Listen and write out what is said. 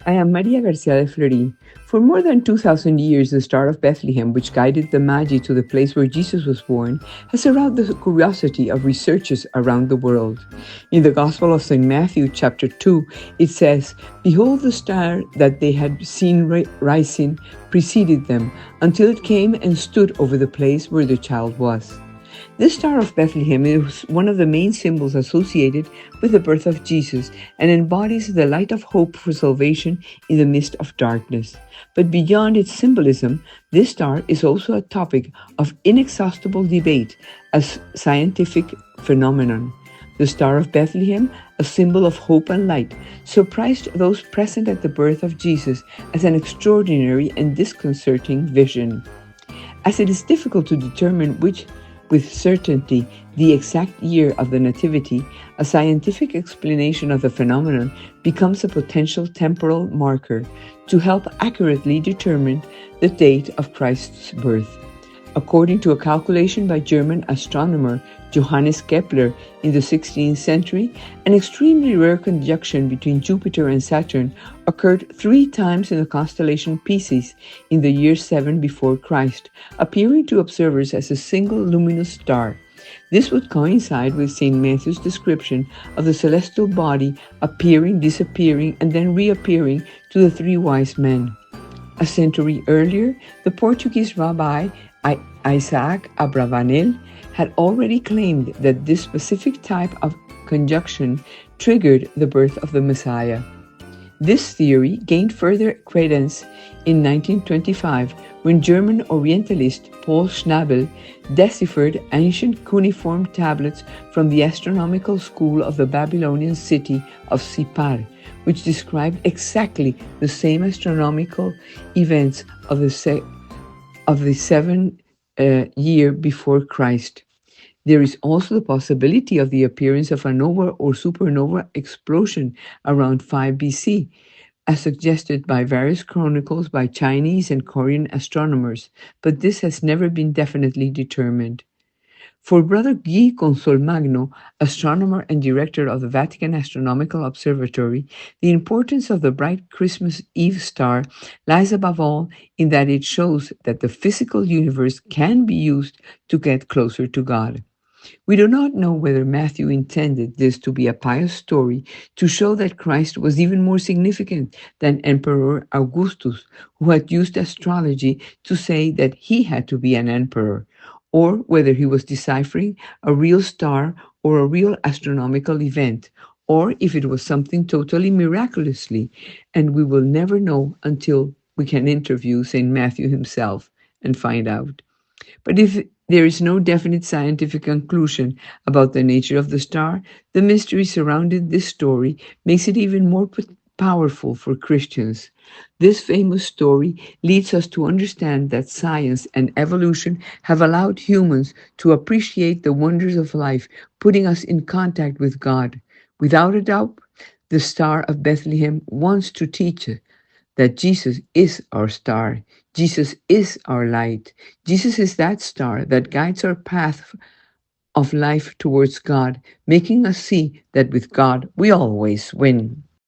I am Maria Garcia de Fleury. For more than 2,000 years, the Star of Bethlehem, which guided the Magi to the place where Jesus was born, has aroused the curiosity of researchers around the world. In the Gospel of St. Matthew, chapter 2, it says, "Behold, the star that they had seen rising preceded them, until it came and stood over the place where the child was." This Star of Bethlehem is one of the main symbols associated with the birth of Jesus and embodies the light of hope for salvation in the midst of darkness. But beyond its symbolism, this star is also a topic of inexhaustible debate as scientific phenomenon. The Star of Bethlehem, a symbol of hope and light, surprised those present at the birth of Jesus as an extraordinary and disconcerting vision. As it is difficult to determine with certainty the exact year of the Nativity, a scientific explanation of the phenomenon becomes a potential temporal marker to help accurately determine the date of Christ's birth. According to a calculation by German astronomer Johannes Kepler in the 16th century, an extremely rare conjunction between Jupiter and Saturn occurred 3 times in the constellation Pisces in the year 7 before Christ, appearing to observers as a single luminous star. This would coincide with St. Matthew's description of the celestial body appearing, disappearing, and then reappearing to the 3 wise men. A century earlier, the Portuguese rabbi Isaac Abravanel had already claimed that this specific type of conjunction triggered the birth of the Messiah. This theory gained further credence in 1925 when German Orientalist Paul Schnabel deciphered ancient cuneiform tablets from the astronomical school of the Babylonian city of Sippar, which described exactly the same astronomical events of the 7th year before Christ. There is also the possibility of the appearance of a nova or supernova explosion around 5 BC, as suggested by various chronicles by Chinese and Korean astronomers, but this has never been definitely determined. For Brother Guy Consolmagno, astronomer and director of the Vatican Astronomical Observatory, the importance of the bright Christmas Eve star lies above all in that it shows that the physical universe can be used to get closer to God. We do not know whether Matthew intended this to be a pious story to show that Christ was even more significant than Emperor Augustus, who had used astrology to say that he had to be an emperor, or whether he was deciphering a real star or a real astronomical event, or if it was something totally miraculously, and we will never know until we can interview St. Matthew himself and find out. But if there is no definite scientific conclusion about the nature of the star, the mystery surrounding this story makes it even more powerful for Christians. This famous story leads us to understand that science and evolution have allowed humans to appreciate the wonders of life, putting us in contact with God. Without a doubt, the Star of Bethlehem wants to teach us that Jesus is our star. Jesus is our light. Jesus is that star that guides our path of life towards God, making us see that with God we always win.